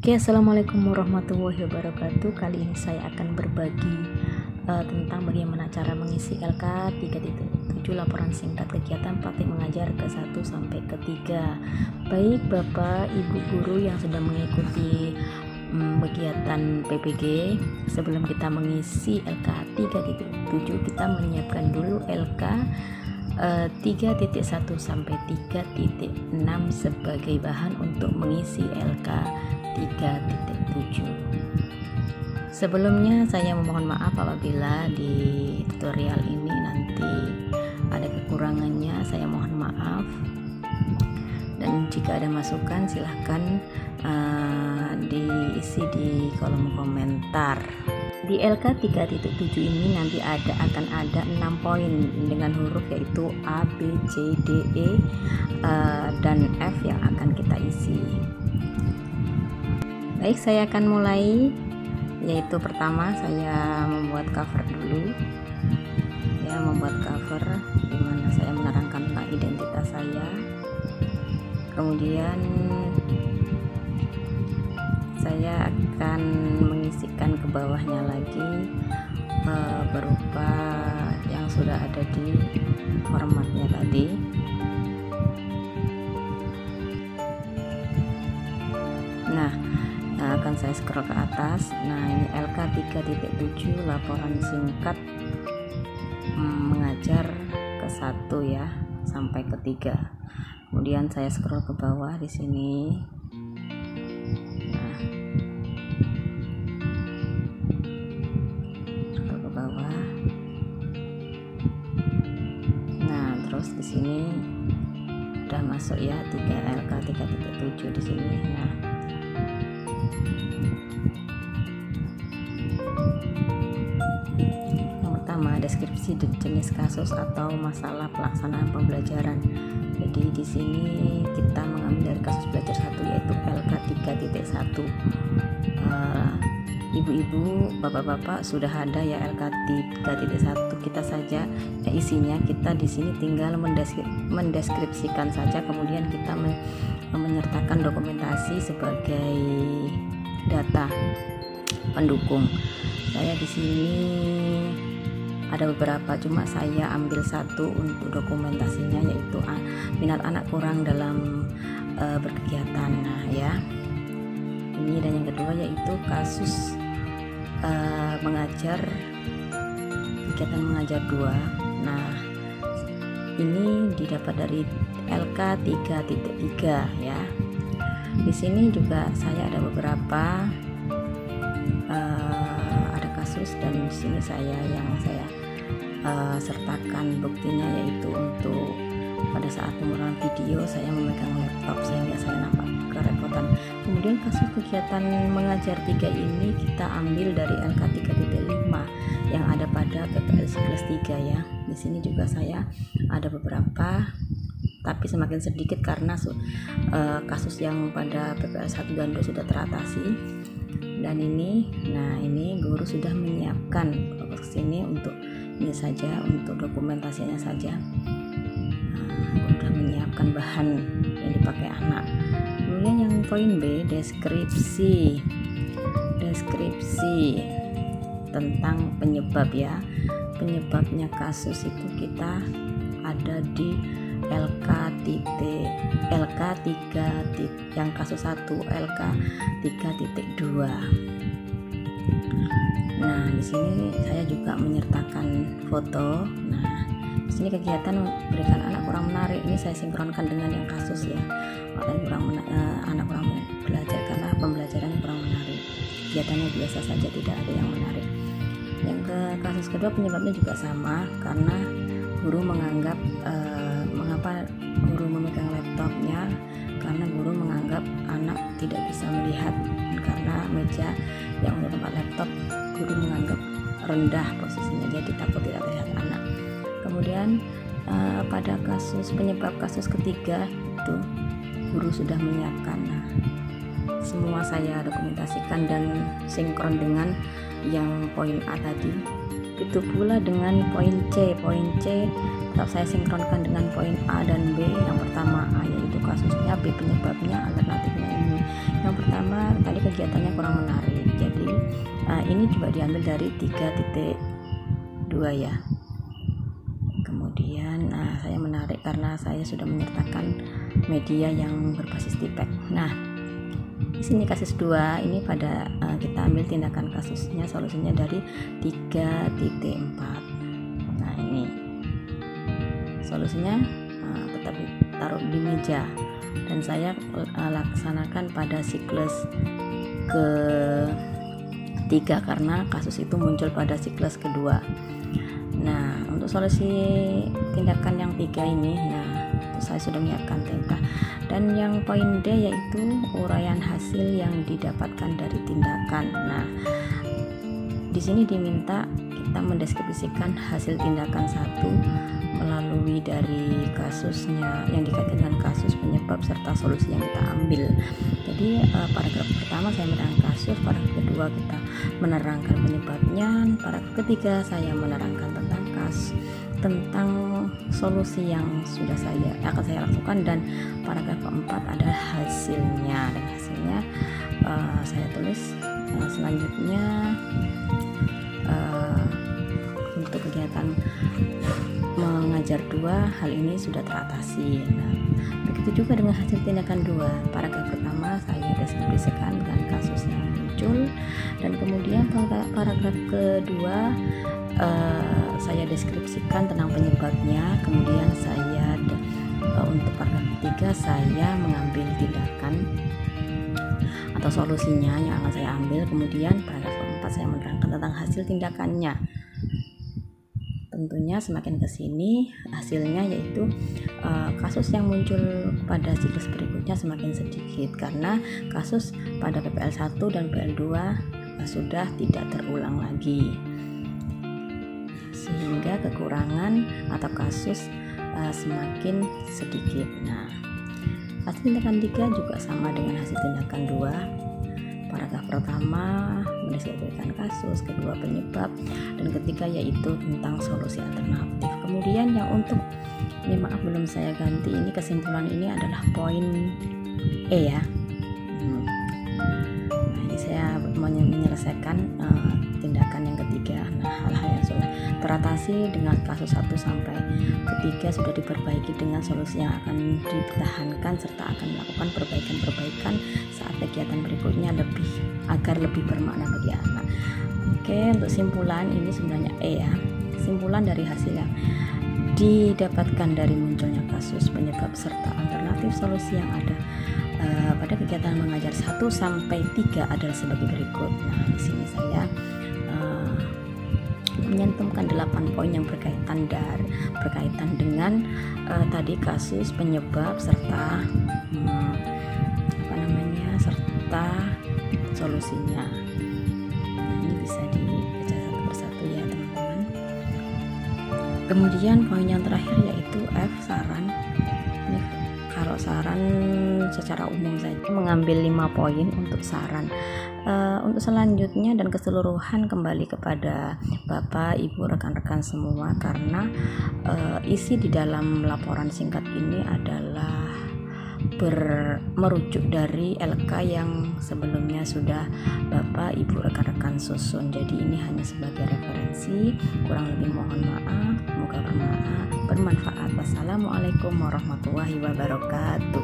Oke, assalamualaikum warahmatullahi wabarakatuh. Kali ini saya akan berbagi tentang bagaimana cara mengisi LK 3.7 laporan singkat kegiatan praktik mengajar ke 1 sampai ke 3. Baik Bapak Ibu guru yang sedang mengikuti kegiatan PPG, sebelum kita mengisi LK 3.7 kita menyiapkan dulu LK 3.1 sampai 3.6 sebagai bahan untuk mengisi LK 3.7. Sebelumnya saya memohon maaf apabila di tutorial ini nanti ada kekurangannya, saya mohon maaf. Dan jika ada masukan silahkan diisi di kolom komentar. Di LK 3.7 ini nanti akan ada 6 poin dengan huruf yaitu A, B, C, D, E, dan F yang akan kita isi. Baik, saya akan mulai, yaitu pertama saya membuat cover dulu. Ya, membuat cover di mana saya menerangkan tentang identitas saya. Kemudian saya akan mengisikan ke bawahnya lagi berupa yang sudah ada di formatnya tadi. Nah, akan saya scroll ke atas. Nah, ini LK 3.7 laporan singkat mengajar ke 1 ya sampai ke 3. Kemudian saya scroll ke bawah di sini. Nah, scroll ke bawah. Nah, terus di sini udah masuk ya LK 3.7 di sini. Nah, deskripsi jenis kasus atau masalah pelaksanaan pembelajaran. Jadi di sini kita mengambil dari kasus belajar 1 yaitu LK 3.1. Ibu-ibu, bapak-bapak sudah ada ya LK 3.1, kita saja isinya kita di sini tinggal mendeskripsikan saja, kemudian kita menyertakan dokumentasi sebagai data pendukung. Saya di sini ada beberapa, cuma saya ambil satu untuk dokumentasinya yaitu minat anak kurang dalam berkegiatan. Nah ya, ini, dan yang kedua yaitu kasus mengajar, kegiatan mengajar 2. Nah ini didapat dari LK 3.3 ya. Di sini juga saya ada beberapa ada kasus, dan di sini saya sertakan buktinya, yaitu untuk pada saat pemrograman video saya memegang laptop sehingga saya nampak kerepotan. Kemudian kasus kegiatan mengajar 3 ini kita ambil dari LK 3.5 yang ada pada PPL kelas 3 ya. Di sini juga saya ada beberapa, tapi semakin sedikit karena kasus yang pada PPL 1 dan 2 sudah teratasi. Dan ini, nah ini guru sudah menyiapkan kesini untuk ini saja, untuk dokumentasinya saja. Sudah menyiapkan bahan yang dipakai anak. Kemudian yang poin B, deskripsi tentang penyebab ya. Penyebabnya kasus itu kita ada di LK 3 yang kasus 1 LK 3.2. Nah, di sini saya juga menyertakan foto. Nah, di sini kegiatan berikan anak kurang menarik. Ini saya sinkronkan dengan yang kasus ya. Anak kurang belajar karena pembelajarannya kurang menarik. Kegiatannya biasa saja, tidak ada yang menarik. Yang ke kasus kedua penyebabnya juga sama, karena guru menganggap mengapa guru memegang laptopnya, karena guru menganggap anak tidak bisa melihat karena meja yang untuk tempat laptop guru menganggap rendah posisinya, jadi takut tidak terlihat anak. Kemudian pada penyebab kasus ketiga itu guru sudah menyiapkan. Nah, semua saya dokumentasikan dan sinkron dengan yang poin A tadi. Itu pula dengan poin C. Poin C tetap saya sinkronkan dengan poin A dan B. Yang pertama A yaitu kasusnya, B penyebabnya, alternatifnya ini. Yang pertama tadi kegiatannya kurang menarik. Jadi ini juga diambil dari 3.2 ya. Kemudian saya menarik karena saya sudah menyertakan media yang berbasis tipek. Nah, di sini kasus 2 ini pada kita ambil tindakan kasusnya, solusinya dari 3.4. Nah, ini solusinya tetap ditaruh di meja dan saya laksanakan pada siklus ke-3 karena kasus itu muncul pada siklus kedua. Nah, untuk solusi tindakan yang 3 ini, saya sudah menyiapkan theta, dan yang poin D yaitu uraian hasil yang didapatkan dari tindakan. Nah, di sini diminta kita mendeskripsikan hasil tindakan 1 melalui dari kasusnya yang dikaitkan dengan kasus, penyebab serta solusi yang kita ambil. Jadi paragraf pertama saya menerangkan kasus, paragraf kedua kita menerangkan penyebabnya, paragraf ketiga saya menerangkan tentang solusi yang akan saya lakukan, dan paragraf keempat adalah hasilnya, dan hasilnya saya tulis selanjutnya. Untuk kegiatan mengajar 2 hal ini sudah teratasi. Nah, begitu juga dengan hasil tindakan 2. Paragraf pertama saya deskripsikan dengan kasus yang muncul, dan kemudian paragraf kedua saya deskripsikan tentang penyebabnya. Kemudian saya untuk paragraf ketiga saya mengambil tindakan atau solusinya yang akan saya ambil. Kemudian paragraf keempat saya menerangkan tentang hasil tindakannya. Tentunya semakin ke sini hasilnya yaitu kasus yang muncul pada siklus berikutnya semakin sedikit karena kasus pada PPL 1 dan PPL 2 sudah tidak terulang lagi, sehingga kekurangan atau kasus semakin sedikit. Nah, hasil tindakan 3 juga sama dengan hasil tindakan 2. Paragraf pertama mendeskripsikan kasus, kedua penyebab, dan ketiga yaitu tentang solusi alternatif. Kemudian yang untuk ini belum saya ganti, ini kesimpulan ini adalah poin E ya. Nah, ini saya menyelesaikan tindakan yang ketiga. Nah, hal-hal yang sudah teratasi dengan kasus 1 sampai ketiga sudah diperbaiki dengan solusi yang akan dipertahankan serta akan melakukan perbaikan-perbaikan saat kegiatan berikutnya agar lebih bermakna bagi anak. Oke, untuk simpulan ini sebenarnya E ya. Simpulan dari hasil yang didapatkan dari munculnya kasus, penyebab serta alternatif solusi yang ada pada kegiatan mengajar 1 sampai 3 adalah sebagai berikut. Nah, di sini saya menyantumkan 8 poin yang berkaitan dengan tadi kasus, penyebab serta serta solusinya. Nah, ini bisa dibaca satu persatu ya teman-teman. Kemudian poin yang terakhir yaitu F, saran. Ini kalau saran secara umum saja mengambil 5 poin untuk saran. Untuk selanjutnya dan keseluruhan kembali kepada Bapak, Ibu, rekan-rekan semua, karena isi di dalam laporan singkat ini adalah merujuk dari LK yang sebelumnya sudah Bapak, Ibu, rekan-rekan susun. Jadi ini hanya sebagai referensi, kurang lebih mohon maaf, semoga bermanfaat. Wassalamualaikum warahmatullahi wabarakatuh.